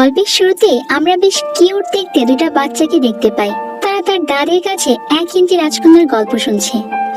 গল্পের শুরুতে আমরা বেশ কিউট দেখতে দুটা বাচ্চাকে দেখতে পাই। তারা তার দাদির কাছে 1 ইঞ্চি রাজকন্যার গল্প শুনছে।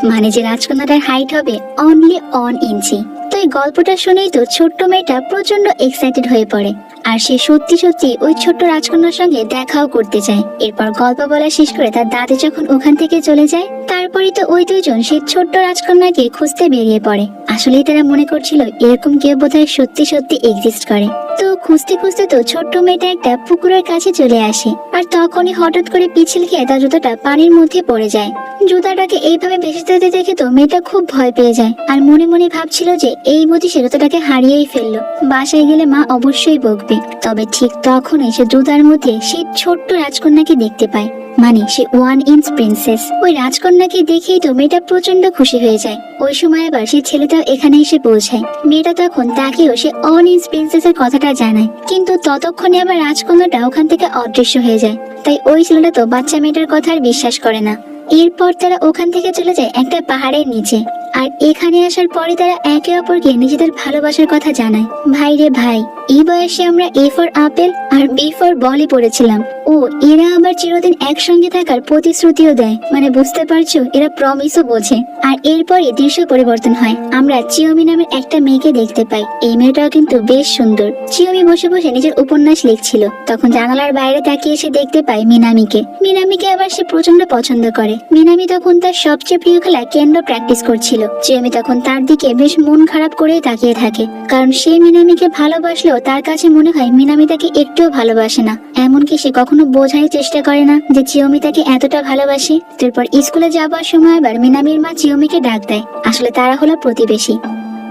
মানে যে রাজকন্যাটার হাইট হবে অনলি 1 ইঞ্চি। তো এই গল্পটা শুনেই তো ছোট্ট মেয়েটা প্রচন্ড এক্সাইটেড হয়ে পড়ে, আর সে সত্যি সত্যি ওই ছোট্ট রাজকন্যার সঙ্গে দেখাও করতে চায়। এরপর গল্প বলা শেষ করে তার দাদি যখন ওখান থেকে চলে যায়, তারপরে তো ওই দুজন সেই ছোট্ট রাজকন্যাকে খুঁজতে বেরিয়ে পড়ে। আসলেই তারা মনে করছিল এরকম কেউ বোধহয় সত্যি সত্যি এক্সিস্ট করে। তো খুঁজতে খুঁজতে তো ছোট্ট মেয়েটা একটা পুকুরের কাছে চলে আসে, আর তখনই হঠাৎ করে পিছল খেয়ে তার জুতোটা পানির মধ্যে পড়ে যায়। জুতাটাকে এইভাবে ভেসে যেতে দেখে তো মেয়েটা খুব ভয় পেয়ে যায়, আর মনে মনে ভাবছিল যে এই বুঝি সে জুতোটাকে হারিয়েই ফেললো, বাসায় গেলে মা অবশ্যই বকবে। তবে ঠিক তখনই সে জুতার মধ্যে সেই ছোট্ট রাজকন্যাকে দেখতে পায়, মানে সে 1 ইঞ্চ প্রিন্সেস। ওই রাজকন্যাকে দেখেই তো মেয়েটা প্রচন্ড খুশি হয়ে যায়। ওই সময় আবার সেই ছেলেটাও এখানে এসে পৌঁছায়। মেয়েটা তখন তাকেও সে 1 ইঞ্চ প্রিন্সেসের কথাটা জানায়, কিন্তু ততক্ষণে আবার রাজকন্যাটা ওখান থেকে অদৃশ্য হয়ে যায়। তাই ওই ছেলেটা তো বাচ্চা মেয়েটার কথা আর বিশ্বাস করে না। এরপর তারা ওখান থেকে চলে যায় একটা পাহাড়ের নিচে, আর এখানে আসার পরে তারা একে অপরকে নিজেদের ভালোবাসার কথা জানায়। ভাই রে ভাই, এই বয়সে আমরা A ফর আপেল আর B ফর বলই পড়েছিলাম। ও এরা আবার চিরদিন একসঙ্গে থাকার প্রতিশ্রুতিও দেয়, মানে বুঝতে পারছো এরা প্রমিসও বোঝে। আর এরপরে দৃশ্য পরিবর্তন হয়, আমরা চিওমি নামের একটা মেয়েকে দেখতে পাই। এই মেয়েটাও কিন্তু বেশ সুন্দর। চিওমি বসে বসে নিজের উপন্যাস লিখছিল, তখন জানালার বাইরে তাকিয়ে সে দেখতে পায় মিনামিকে। মিনামিকে আবার সে প্রচন্ড পছন্দ করে। মিনামি তখন তার সবচেয়ে প্রিয় খেলা কেন্ডো প্র্যাকটিস করছিল। চিওমি তখন তার দিকে বেশ মন খারাপ করে তাকিয়ে থাকে, কারণ সে মিনামিকে ভালোবাসলেও তার কাছে মনে হয় মিনামি তাকে একটুও ভালোবাসে না। এমনকি সে কখনো বোঝার চেষ্টা করে না যে চিওমি তাকে এতটা ভালোবাসে। তারপর স্কুলে যাবার সময় আবার মিনামির মা চিওমিকে ডাক দেয়। আসলে তারা হলো প্রতিবেশী,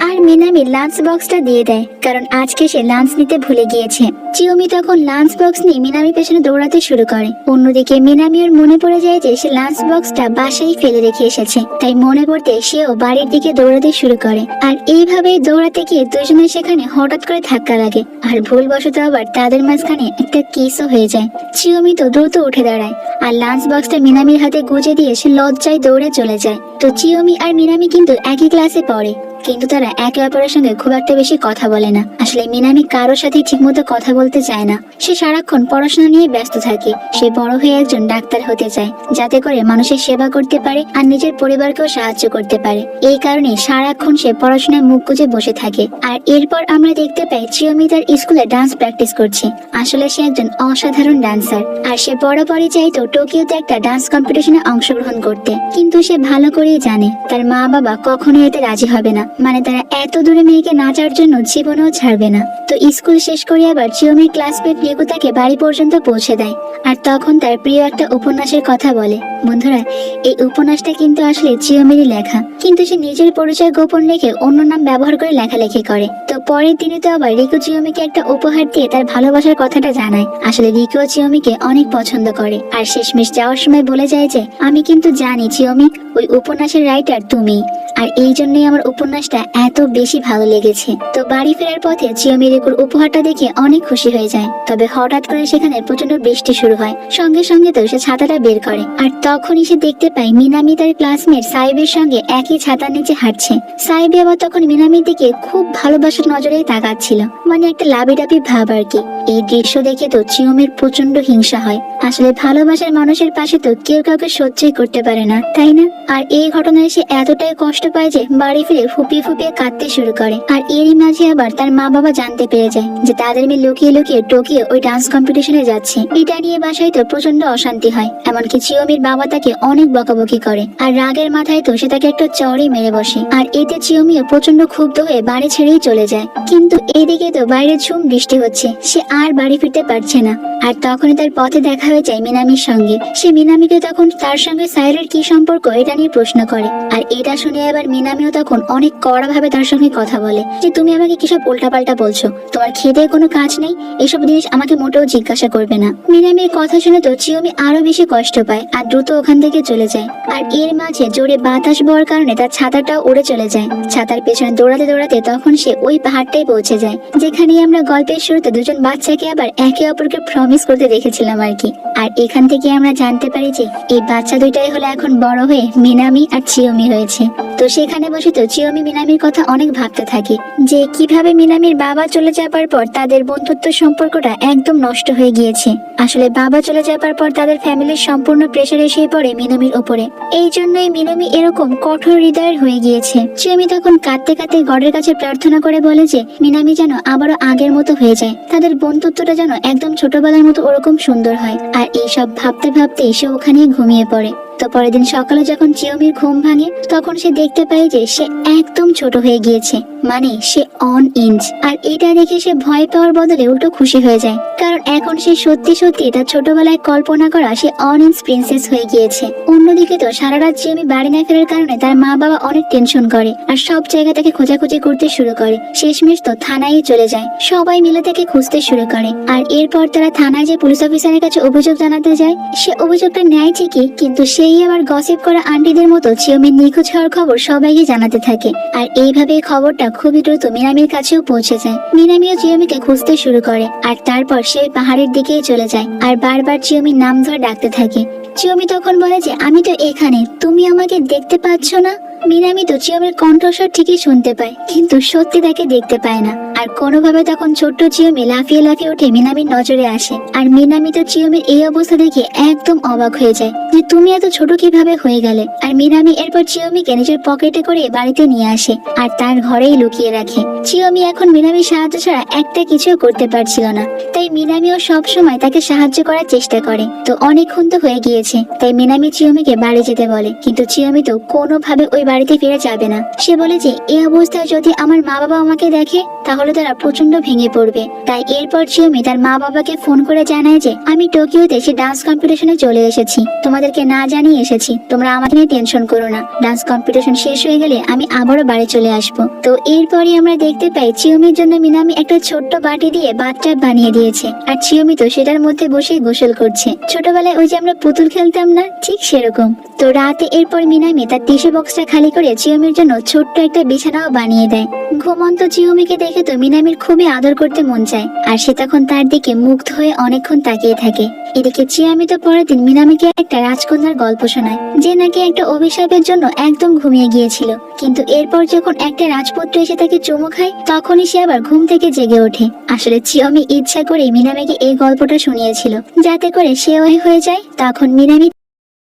আর মিনামি লাঞ্চ বক্সটা দিয়ে দেয়, কারণ আজকে সে লাঞ্চ নিতে ভুলে গিয়েছে। চিওমি তখন লাঞ্চ বক্স নিয়ে মিনামির পেছনে দৌড়াতে শুরু করে। অন্যদিকে মিনামির মনে পড়ে যায় যে সে লাঞ্চ বক্সটা বাসায় ফেলে রেখে এসেছে, তাই মনে পড়তে সেও বাড়ির দিকে দৌড়াতে শুরু করে। আর এইভাবেই দৌড়াতে গিয়ে দুজনের সেখানে হঠাৎ করে ধাক্কা লাগে, আর ভুলবশত আবার তাদের মাঝখানে একটা কিসও হয়ে যায়। চিওমি তো দ্রুত উঠে দাঁড়ায়, আর লাঞ্চ বক্সটা মিনামির হাতে গুজে দিয়ে সে লজ্জায় দৌড়ে চলে যায়। তো চিওমি আর মিনামি কিন্তু একই ক্লাসে পড়ে, কিন্তু তারা একে অপরের সঙ্গে খুব একটা বেশি কথা বলে না। আসলে মিনামি কারোর সাথে ঠিকমতো কথা বলতে চায় না। সে সারাক্ষণ পড়াশোনা নিয়ে ব্যস্ত থাকে। সে বড় হয়ে একজন ডাক্তার হতে চায়, যাতে করে মানুষের সেবা করতে পারে আর নিজের পরিবারকেও সাহায্য করতে পারে। এই কারণে সারাক্ষণ সে পড়াশোনায় মুখ গুজে বসে থাকে। আর এরপর আমরা দেখতে পাই চিওমি তার স্কুলে ডান্স প্র্যাকটিস করছে। আসলে সে একজন অসাধারণ ডান্সার, আর সে বরাবরই চাইতো টোকিওতে একটা ডান্স কম্পিটিশনে অংশগ্রহণ করতে, কিন্তু সে ভালো করেই জানে তার মা বাবা কখনোই এতে রাজি হবে না। মানে তারা এত দূরে মেয়েকে নাচার জন্য জীবনেও ছাড়বে না। তো স্কুল শেষ করে আবার চিওমির ক্লাসমেট রিকু তাকে বাড়ি পর্যন্ত পৌঁছে দেয়, আর তখন তার প্রিয় একটা উপন্যাসের কথা বলে। বন্ধুরা, এই উপন্যাসটা কিন্তু আসলে চিওমিরই লেখা, কিন্তু সে নিজের পরিচয় গোপন রেখে অন্য নাম ব্যবহার করে লেখালেখি করে। তো পরের দিনে তো আবার রিকু চিওমিকে একটা উপহার দিয়ে তার ভালোবাসার কথাটা জানায়। আসলে রিকু চিওমিকে অনেক পছন্দ করে, আর শেষমেশ যাওয়ার সময় বলে যায় যে আমি কিন্তু জানি চিওমি, ওই উপন্যাসের রাইটার তুমি, আর এই জন্যই আমার উপন্যাসটা এত বেশি ভালো লেগেছে। তো বাড়ি ফেরার পথে চিওমি রিকুর উপহারটা দেখে অনেক খুশি হয়ে যায়। তবে হঠাৎ করে সেখানে প্রচন্ড বৃষ্টি শুরু হয়, সঙ্গে সঙ্গে তো সে ছাতাটা বের করে। আর তখনই সে দেখতে পায় মিনামি তার ক্লাসমেট সাইবের সঙ্গে একই ছাতার নিচে হাঁটছে। সাইবে আবার তখন মিনামির দিকে খুব ভালোবাসার নজরেই তাকাচ্ছিল, মানে একটা লাবিডাবি ভাব আর কি। এই দৃশ্য দেখে তো চিওমির প্রচন্ড হিংসা হয়। আসলে ভালোবাসার মানুষের পাশে তো কেউ কাউকে সহ্যই করতে পারে না, তাই না? আর এই ঘটনায় সে এতটাই কষ্ট পায় যে বাড়ি ফিরে ফুপিয়ে ফুপিয়ে কাঁদতে শুরু করে। আর এরই মাঝে আবার তার মা বাবা জানতে পেরে যায় যে তাদের মেয়ে লুকিয়ে লুকিয়ে টোকিও ওই ডান্স কম্পিটিশনে যাচ্ছে। এটা নিয়ে বাসায় তো প্রচন্ড অশান্তি হয়। এমনকি চিওমির বাবা তাকে অনেক বকাবকি করে, আর রাগের মাথায় তো সে তাকে একটা চড়ই মেরে বসে। আর এতে চিওমিও প্রচন্ড ক্ষুব্ধ হয়ে বাড়ি ছেড়েই চলে যায়। কিন্তু এদিকে তো বাইরে ঝুম বৃষ্টি হচ্ছে, সে আর বাড়ি ফিরতে পারছে না। আর তখনই তার পথে দেখা হয়ে যায় মিনামির সঙ্গে। সে মিনামিকে তখন তার সঙ্গে সাইরের কি সম্পর্ক এটা নিয়ে প্রশ্ন করে। আর এটা শুনে আবার মিনামিও তখন অনেক কড়া ভাবে তার সঙ্গে কথা বলে যে তুমি আমাকে কিসব উল্টাপাল্টা বলছো, তোমার খেতে কোনো কাজ নেই, এসব জিনিস আমাকে মোটেও জিজ্ঞাসা করবে না। মিনামির কথা শুনে তো চিওমি আরো বেশি কষ্ট পায়, আর দ্রুত ওখান থেকে চলে যায়। আর এর মাঝে জোরে বাতাস বওয়ার কারণে তার ছাতাটাও উড়ে চলে যায়। ছাতার পেছনে দৌড়াতে দৌড়াতে তখন সে ওই পাহাড়টাই পৌঁছে যায়, যেখানে আমরা গল্পের শুরুতে দুজন বাচ্চাকে আবার একে অপরকে প্রমিস করতে দেখেছিলাম আর কি। আর এখান থেকে আমরা জানতে পারি যে এই বাচ্চা দুইটাই হলো এখন বড় হয়ে মিনামি আর চিওমি হয়েছে। তো তো সেখানে বসে তো চিয়োমি মিনামির কথা অনেক ভাবতে থাকে যে কিভাবে মিনামির বাবা চলে যাবার পর তাদের বন্ধুত্ব সম্পর্কটা একদম নষ্ট হয়ে গিয়েছে। আসলে বাবা চলে যাবার পর তাদের ফ্যামিলির সম্পূর্ণ প্রেশার এসে পড়ে মিনামির উপরে। এই জন্যই মিনামি এরকম কঠোর হৃদয়ের হয়ে গিয়েছে। চিয়োমি তখন কাঁদতে কাঁদতে গডের কাছে প্রার্থনা করে বলে যে মিনামি যেন আবারও আগের মতো হয়ে যায়, তাদের বন্ধুত্বটা যেন একদম ছোটবেলার মতো ওরকম সুন্দর হয়। আর এইসব ভাবতে ভাবতে সে ওখানেই ঘুমিয়ে পড়ে। তো পরের দিন সকালে যখন চিয়োমির ঘুম ভাঙে তখন সে দেখতে পায় যে সে একদম ছোট হয়ে গিয়েছে, মানে সে অন ইঞ্চ। আর এটা দেখে সে ভয় পাওয়ার বদলে উল্টো খুশি হয়ে যায়, কারণ এখন সে সত্যি সত্যি তার ছোটবেলায় কল্পনা করা সে অন ইঞ্চ প্রিন্সেস হয়ে গিয়েছে। অন্যদিকে তো সারা রাত চিয়োমি বাড়ি না ফেরার কারণে তার মা বাবা অনেক টেনশন করে আর সব জায়গা থেকে খোঁজাখুঁজি করতে শুরু করে। শেষমেশ তো থানায় চলে যায়, সবাই মিলে তাকে খুঁজতে শুরু করে। আর এরপর তারা থানায় যে পুলিশ অফিসারের কাছে অভিযোগ জানাতে যায়, সে অভিযোগটা নেয় ঠিকই, কিন্তু সেই আবার গসিপ করা আন্টিদের মতো চিয়োমির নিখোঁজ হওয়ার খবর সবাইকে জানাতে থাকে। আর এইভাবে খবরটা খুবই দ্রুত মিনামির কাছেও পৌঁছে যায়। মিনামিও চিয়োমিকে খুঁজতে শুরু করে আর তারপর সে পাহাড়ের দিকেই চলে যায় আর বারবার চিয়োমির নাম ধরে ডাকতে থাকে। চিয়োমি তখন বলে যে আমি তো এখানে, তুমি আমাকে দেখতে পাচ্ছ না? মিনামি তো চিয়োমির কণ্ঠস্বর ঠিকই শুনতে পায়, কিন্তু সত্যি তাকে দেখতে পায় না। আর কোনোভাবে তখন ছোট্ট চিয়োমি লাফিয়ে লাফিয়ে উঠে মিনামির নজরে আসে। আর মিনামি তো চিয়োমির এই অবস্থা দেখে একদম অবাক হয়ে যায় যে তুমি এত ছোট কিভাবে হয়ে গেলে। আর মিনামি এরপর চিয়োমিকে নিজের পকেটে করে বাড়িতে নিয়ে আসে আর তার ঘরেই লুকিয়ে রাখে। চিয়োমি এখন মিনামির সাহায্য ছাড়া একটা কিছুও করতে পারছিল না, তাই মিনামিও সব সময় তাকে সাহায্য করার চেষ্টা করে। তো অনেকক্ষণ তো হয়ে গিয়েছে, তাই মিনামি চিয়োমিকে বাড়ি যেতে বলে, কিন্তু চিয়োমি তো কোনোভাবে ওই বাড়িতে ফিরে যাবে না। সে বলে যে এই অবস্থায় যদি আমার মা বাবা আমাকে দেখে তাহলে তারা প্রচন্ড ভেঙে পড়বে। তাই এরপর চিয়োমি তার মা বাবাকে ফোন করে জানায় যে আমি টোকিওতে সে ডান্স কম্পিটিশনে চলে এসেছি, তোমাদেরকে না জানিয়ে এসেছি, তোমরা আমাকে নিয়ে টেনশন করো না, ডান্স কম্পিটিশন শেষ হয়ে গেলে আমি আবারও বাড়ি চলে আসবো। তো এরপরই আমরা দেখতে পাই চিয়োমির জন্য মিনামি একটা ছোট্ট বাটি দিয়ে বাথটাব বানিয়ে দিয়েছে আর চিয়োমি তো সেটার মধ্যে বসে গোসল করছে। ছোটবেলায় ওই যে আমরা পুতুল খেলতাম না, ঠিক সেরকম। তো রাতে এরপর মিনামি তার টিস্যু বক্সটা খালি করে চিয়োমির জন্য ছোট্ট একটা বিছানাও বানিয়ে দেয়। ঘুমন্ত চিয়োমিকে দেখে তো মিনামির খুবই আদর করতে মন চায় আর সে তখন তার দিকে মুগ্ধ হয়ে অনেকক্ষণ তাকিয়ে থাকে। এদিকে চিয়োমি তো পরের দিন মিনামিকে একটা রাজকন্যার গল্প শোনায় যে নাকি একটা অভিশাপের জন্য একদম ঘুমিয়ে গিয়েছিল, কিন্তু এরপর যখন একটা রাজপুত্র এসে তাকে চুমু খায় তখনই সে আবার ঘুম থেকে জেগে ওঠে। আসলে চিয়োমি ইচ্ছা করে মিনামিকে এই গল্পটা শুনিয়েছিল যাতে করে সে ওই হয়ে যায়। তখন মিনামি